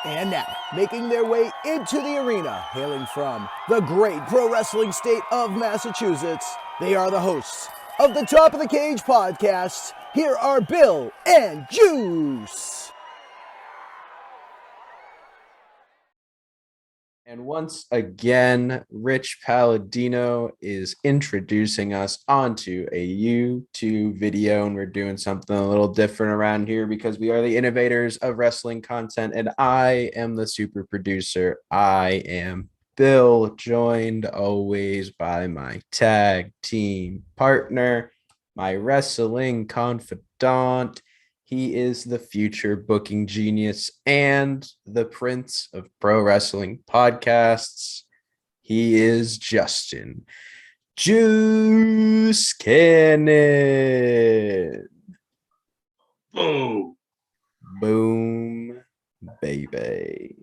And now, making their way into the arena, hailing from the great pro wrestling state of Massachusetts, they are the hosts of the Top of the Cage podcast. Here are Bill and Juice. And once again, Rich Palladino is introducing us onto a YouTube video, and we're doing something a little different around here because we are the innovators of wrestling content, and I am the super producer. I am Bill, joined always by my tag team partner, my wrestling confidant. He is the future booking genius and the prince of pro wrestling podcasts. He is Justin Juice Cannon. Boom. Boom, baby.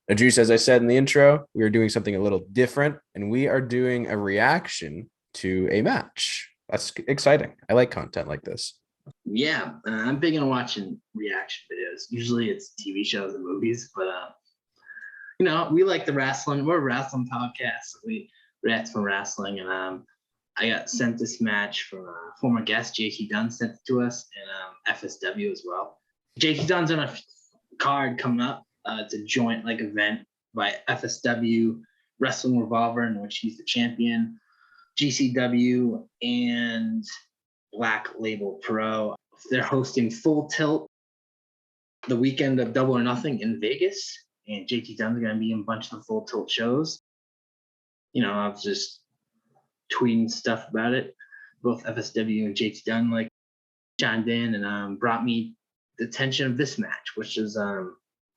Now, Juice, as I said in the intro, we are doing something a little different, and we are doing a reaction to a match. That's exciting. I like content like this. Yeah, I'm big on watching reaction videos. Usually it's TV shows and movies, but we like the wrestling. We're a wrestling podcast. So we react from wrestling, and I got sent this match from a former guest, JT Dunn, sent it to us, and FSW as well. JT Dunn's on a card coming up. It's a joint event by FSW, Wrestling Revolver, in which he's the champion, GCW, and Black Label Pro. They're hosting Full Tilt the weekend of Double or Nothing in Vegas, and JT Dunn's going to be in a bunch of the Full Tilt shows. I was just tweeting stuff about it. Both FSW and JT Dunn chimed in and brought me the attention of this match, which is I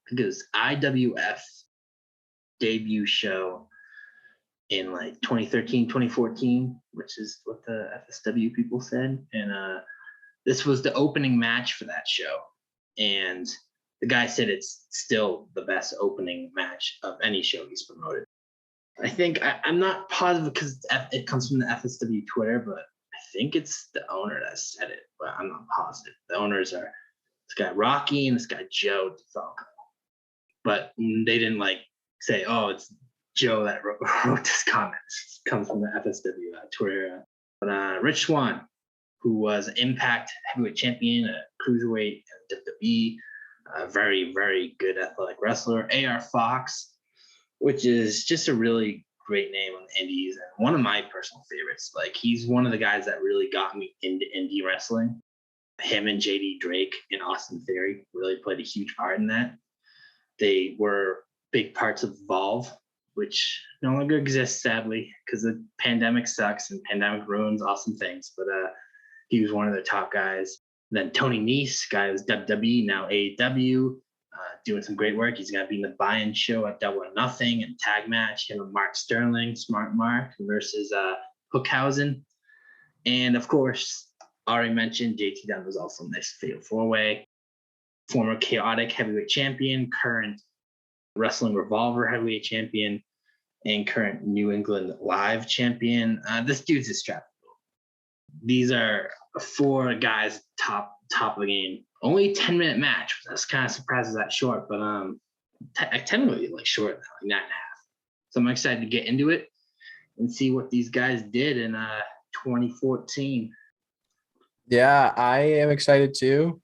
think it was IWF debut show in 2013, 2014, which is what the FSW people said. And this was the opening match for that show. And the guy said it's still the best opening match of any show he's promoted. I think, I'm not positive because it comes from the FSW Twitter, but I think it's the owner that said it, but I'm not positive. The owners are this guy Rocky and this guy Joe DeFalco. But they didn't say, oh, it's Joe that wrote this comment. It comes from the FSW Twitter. But Rich Swann, who was an Impact heavyweight champion, a cruiserweight at WWE, a very, very good athletic wrestler. AR Fox, which is just a really great name on the indies and one of my personal favorites. He's one of the guys that really got me into indie wrestling. Him and JD Drake and Austin Theory really played a huge part in that. They were big parts of Evolve, which no longer exists, sadly, because the pandemic sucks and pandemic ruins awesome things. But he was one of the top guys. Then Tony Nese, guy who's WWE, now AEW, doing some great work. He's going to be in the buy-in show at Double or Nothing and tag match. Him and Mark Sterling, Smart Mark, versus Hookhausen. And, of course, already mentioned, JT Dunn was also in this Fatal 4-Way. Former Chaotic heavyweight champion, current Wrestling Revolver heavyweight champion, and current New England Live champion. This dude's a strap. These are 4 guys top of the game. Only a 10-minute match. I was kind of surprised it's that short, but technically short, 9.5. So I'm excited to get into it and see what these guys did in 2014. Yeah, I am excited too.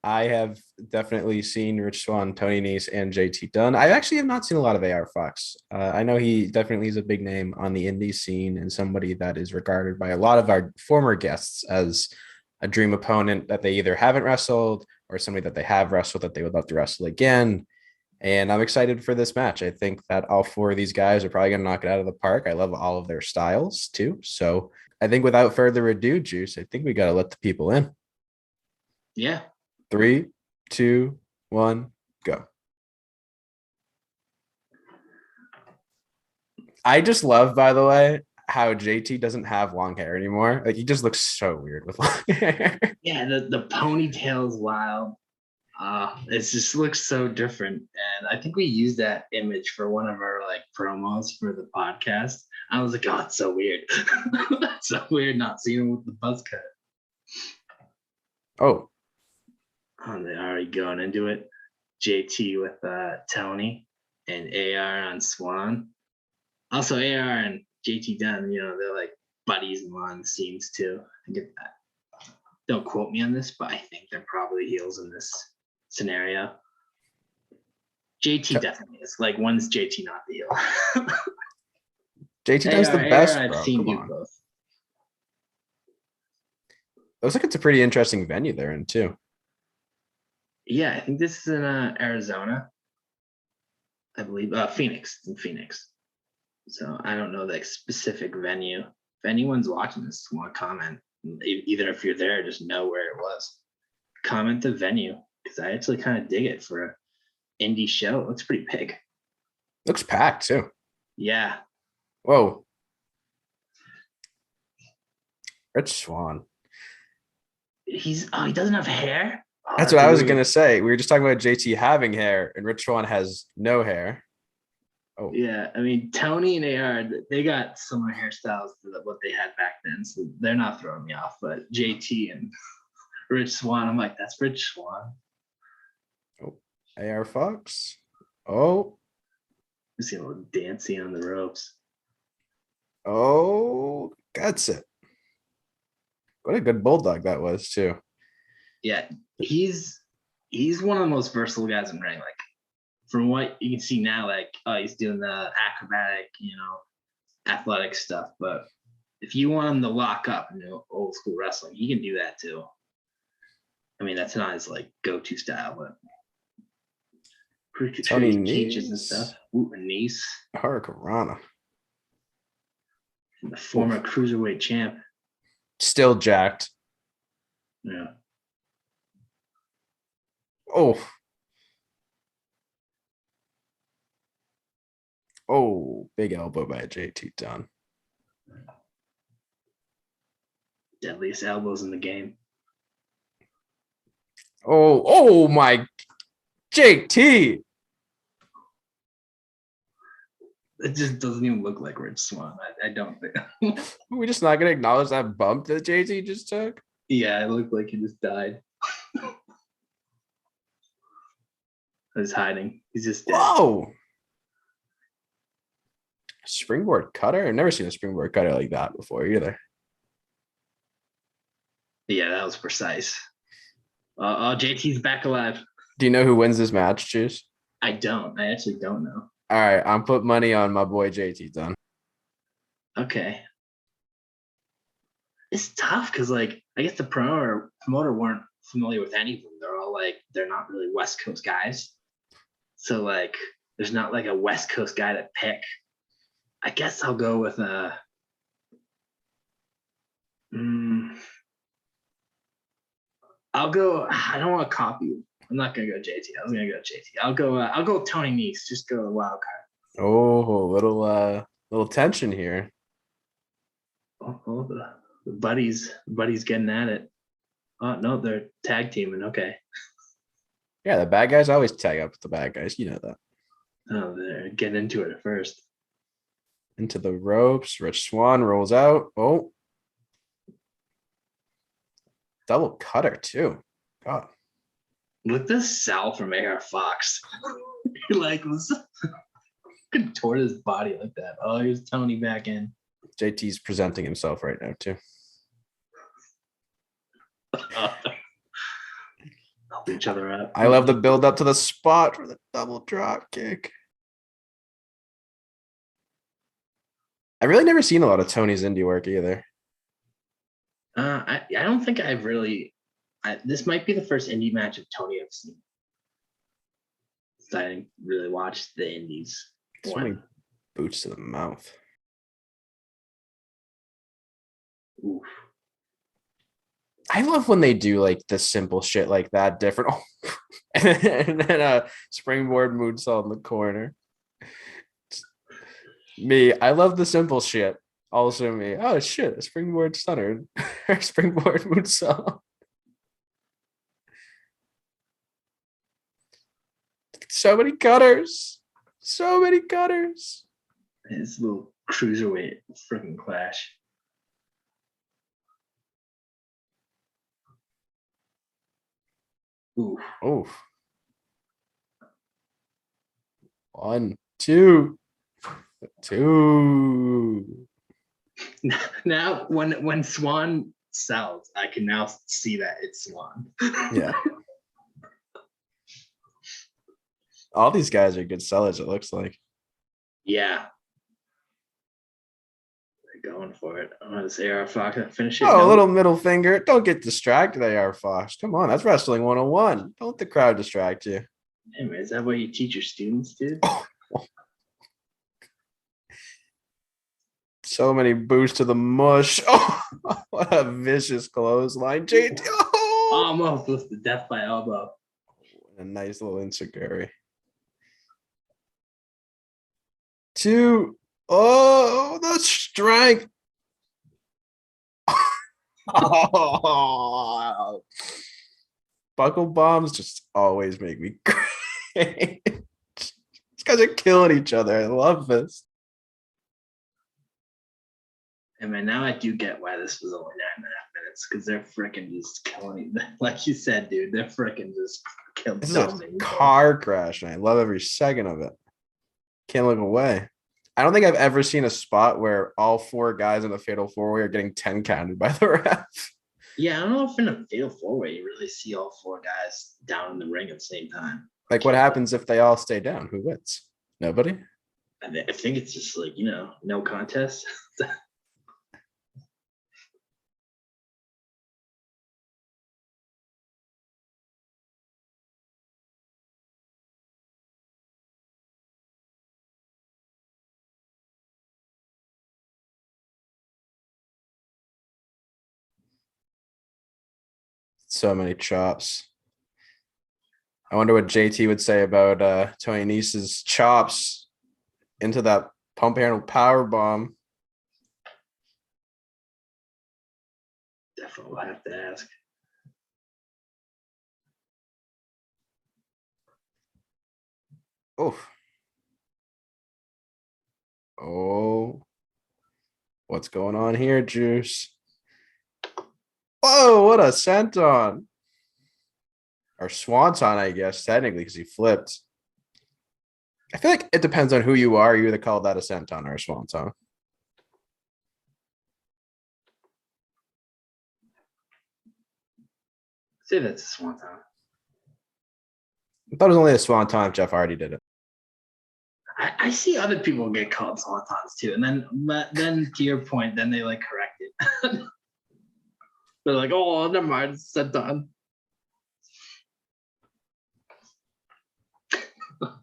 I have definitely seen Rich Swann, Tony Nese, and JT Dunn. I actually have not seen a lot of AR Fox. I know he definitely is a big name on the indie scene and somebody that is regarded by a lot of our former guests as a dream opponent that they either haven't wrestled or somebody that they have wrestled that they would love to wrestle again. And I'm excited for this match. I think that all 4 of these guys are probably going to knock it out of the park. I love all of their styles too. So I think without further ado, Juice, I think we got to let the people in. Yeah. 3, 2, 1, go. I just love, by the way, how JT doesn't have long hair anymore. He just looks so weird with long hair. Yeah, the ponytail's wild. It just looks so different. And I think we used that image for one of our promos for the podcast. I was like, oh, it's so weird. It's so weird not seeing him with the buzz cut. Oh, Oh, they're already going into it. JT with Tony and AR on Swann. Also, AR and JT Dunn, they're like buddies and on the scenes too. I get that. Don't quote me on this, but I think they're probably heels in this scenario. JT definitely is. Like, when's JT not the heel? JT Dunn's the best, I've bro. seen Come do on. both. Looks like it's a pretty interesting venue they're in too. Yeah, I think this is in Arizona. I believe Phoenix. In Phoenix. So I don't know the specific venue. If anyone's watching this, want to comment, either if you're there, just know where it was. Comment the venue, because I actually kind of dig it for an indie show. It looks pretty big. Looks packed too. Yeah. Whoa. Rich Swann. He doesn't have hair. That's what I was gonna say. We were just talking about JT having hair, and Rich Swann has no hair. Oh yeah, I mean Tony and AR, they got similar hairstyles to what they had back then, so they're not throwing me off. But JT and Rich Swann, I'm like, that's Rich Swann. Oh, AR Fox. Oh, You see a little dancing on the ropes. oh, that's it. What a good bulldog that was too. Yeah, he's one of the most versatile guys in ring. Like, from what you can see now, like, he's doing the acrobatic, athletic stuff. But if you want him to lock up in old school wrestling, he can do that too. I mean, that's not his like go-to style, but pretty sure he teaches and stuff. Ooh, and Nese. Hurricanrana. The former cruiserweight champ. Still jacked. Yeah. Oh. Oh, big elbow by JT Dunn. Deadliest elbows in the game. Oh my JT. It just doesn't even look like Rich Swann. I don't think. We're just not gonna acknowledge that bump that JT just took. Yeah, it looked like he just died. He's hiding. He's just dead. Whoa. Springboard cutter? I've never seen a springboard cutter like that before either. Yeah, that was precise. JT's back alive. Do you know who wins this match, Juice? I don't. I actually don't know. All right, I'm putting money on my boy JT Dunn. Okay. It's tough because, like, I guess the promoter weren't familiar with any of them. They're all like, they're not really West Coast guys. So, like, there's not like a West Coast guy to pick. I guess I'll go with I'll go. I don't want to copy you. I'm not gonna go JT. I was gonna go JT. I'll go Tony Nese. Just go wild card. Oh, little tension here. Oh, the buddies getting at it. Oh no, they're tag teaming. Okay. Yeah, the bad guys always tag up with the bad guys. You know that. Oh, they're getting into it at first. Into the ropes. Rich Swann rolls out. Oh. Double cutter too. God. Look at this Sal from AR Fox. He like was contort his body like that. Oh, here's Tony back in. JT's presenting himself right now too. Help each other out. I love the build up to the spot for the double drop kick. I've really never seen a lot of Tony's indie work either. I don't think I've really. This might be the first indie match of Tony I've seen. I didn't really watch the indies. So many boots to the mouth. Oof. I love when they do like the simple shit like that different. Oh. and then a springboard moonsault in the corner. Me, I love the simple shit. Also me. Oh shit, a springboard stunner. Springboard moonsault. So many cutters. So many cutters. His little cruiserweight freaking clash. Oof. Oof. 1, 2, 2. Now, when Swann sells, I can now see that it's Swann. Yeah. All these guys are good sellers, it looks like. Yeah. They're going for it. I'm gonna say AR Fox and finish it. Oh, No. a little middle finger. Don't get distracted, AR Fox. Come on, that's wrestling 101. Don't let the crowd distract you. Hey, man, is that what you teach your students, dude? So many boosts to the mush. Oh, what a vicious clothesline. JT. Oh, Almost with the death by elbow. a nice little insecurity. 2. Oh, the strength. Oh. Buckle bombs just always make me great. These guys are killing each other. I love this. And man, now I do get why this was only 9.5 minutes, because they're freaking just killing it. Like you said, dude, they're freaking just killing. This is a car crash, and I love every second of it. Can't look away. I don't think I've ever seen a spot where all 4 guys in the fatal 4-way are getting 10 counted by the ref. Yeah, I don't know if in a fatal 4-way you really see all 4 guys down in the ring at the same time. Like, what happens if they all stay down? Who wins? Nobody? I think it's just like, no contest. So many chops. I wonder what JT would say about Tony Nese's chops into that pump handle power bomb. Definitely will have to ask. Oh. Oh. What's going on here, Juice? Whoa, what a senton. Or swanton, I guess, technically, because he flipped. I feel like it depends on who you are. You either call that a senton or a swanton. Say that's a swanton. I thought it was only a swanton if Jeff Hardy did it. I see other people get called swantons too, and then to your point, then they like correct it. They're like, oh, never mind, it's senton.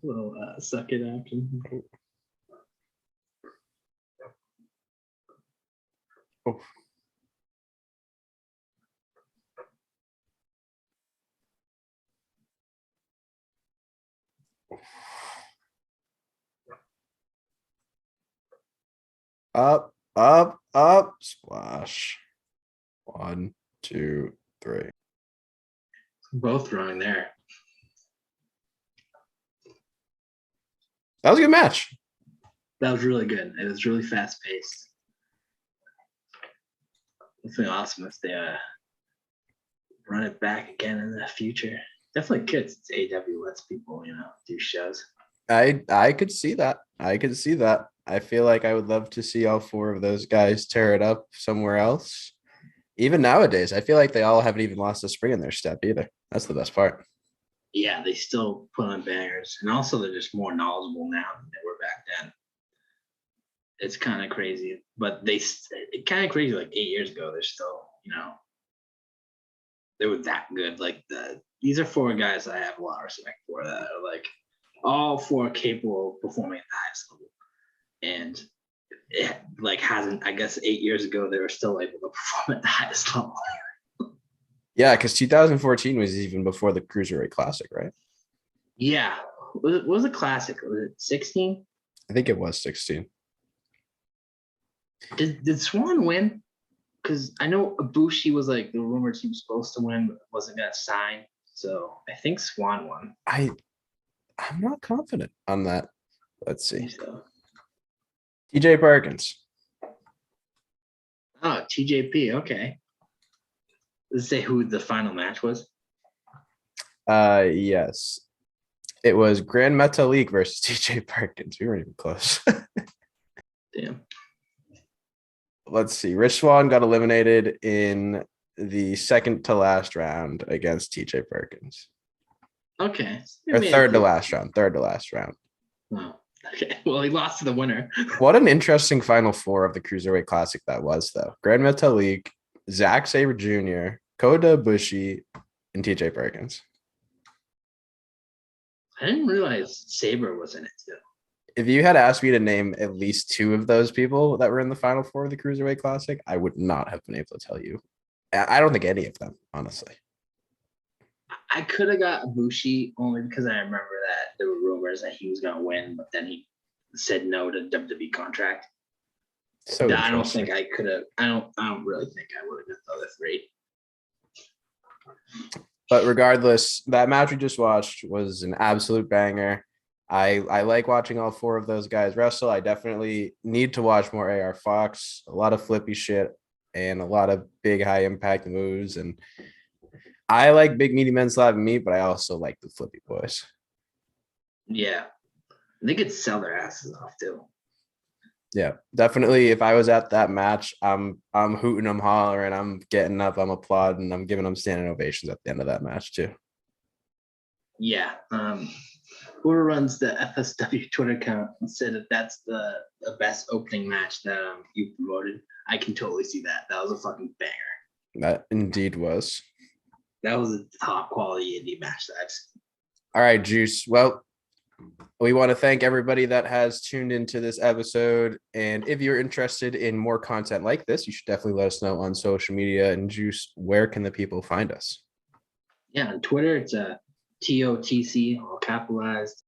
Little suck it action. Oh. Up, up, up, splash. 1, 2, 3. Both wrong there. That was a good match. That was really good. It was really fast paced. It's been awesome if they run it back again in the future. Definitely could. It's AW lets people, do shows. I could see that. I could see that. I feel like I would love to see all 4 of those guys tear it up somewhere else. Even nowadays, I feel like they all haven't even lost a spring in their step either. That's the best part. Yeah, they still put on bangers. And also they're just more knowledgeable now than they were back then. It's kind of crazy. But it's kind of crazy, like 8 years ago, they're still, they were that good. Like these are 4 guys I have a lot of respect for that are like all 4 capable of performing at the highest level. And it like hasn't, I guess 8 years ago, they were still able to perform at the highest level. Yeah, because 2014 was even before the Cruiserweight Classic, right? Yeah. What was a classic? Was it 16? I think it was 16. Did Swann win? Because I know Ibushi was like the rumored he was supposed to win, but wasn't gonna sign. So I think Swann won. I'm not confident on that. Let's see. So. TJ Perkins. Oh, TJP. Okay. Let's say who the final match was. Yes. It was Grand Metalik versus TJ Perkins. We weren't even close. Damn. Let's see. Rich Swann got eliminated in the second to last round against TJ Perkins. Okay. Or third to last round. Wow. Okay. Well, he lost to the winner. What an interesting final four of the Cruiserweight Classic that was, though. Grand Metalik, Zack Sabre Jr., Kota Ibushi, and TJ Perkins. I didn't realize Sabre was in it too. If you had asked me to name at least two of those people that were in the final four of the Cruiserweight Classic, I would not have been able to tell you. I don't think any of them, honestly. I could have got Ibushi only because I remember that there were rumors that he was going to win, but then he said no to WWE contract. So I don't think I could have. I don't really think I would have got the other three. But regardless, that match we just watched was an absolute banger. I like watching all four of those guys wrestle. I definitely need to watch more AR Fox. A lot of flippy shit and a lot of big high impact moves. And I like big meaty men slapping meat, but I also like the flippy boys. Yeah, they could sell their asses off too. Yeah, definitely. If I was at that match, I'm hooting, I'm hollering, I'm getting up, I'm applauding, I'm giving them standing ovations at the end of that match too. Yeah. Whoever runs the FSW Twitter account said that that's the best opening match that you promoted. I can totally see that. That was a fucking banger. That indeed was. That was a top quality indie match that I've seen. All right, Juice. Well, we want to thank everybody that has tuned into this episode. And if you're interested in more content like this, you should definitely let us know on social media. And Juice, where can the people find us? Yeah, on Twitter, it's a TOTC, all capitalized,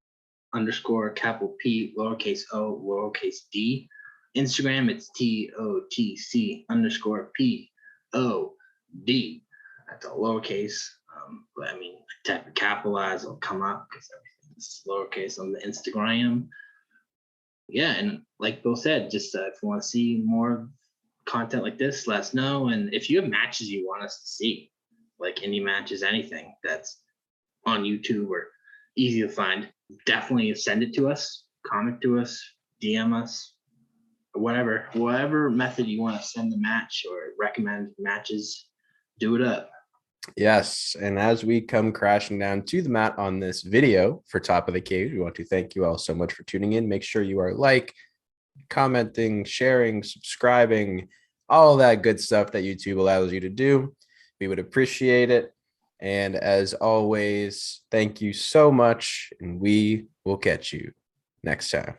_ capital P, lowercase o, lowercase d. Instagram, it's TOTC _ P O D. That's all lowercase. But I mean, type of capitalized, it'll come up because everything's lowercase on the Instagram. Yeah, and like Bill said, just if you want to see more content like this, let us know. And if you have matches you want us to see, like indie matches, anything that's on YouTube or easy to find, definitely send it to us, comment to us, DM us, whatever method you want to send the match or recommend matches, do it up. Yes, and as we come crashing down to the mat on this video for Top of the Cage, we want to thank you all so much for tuning in. Make sure you are commenting, sharing, subscribing, all that good stuff that YouTube allows you to do. We would appreciate it. And as always, thank you so much, and we will catch you next time.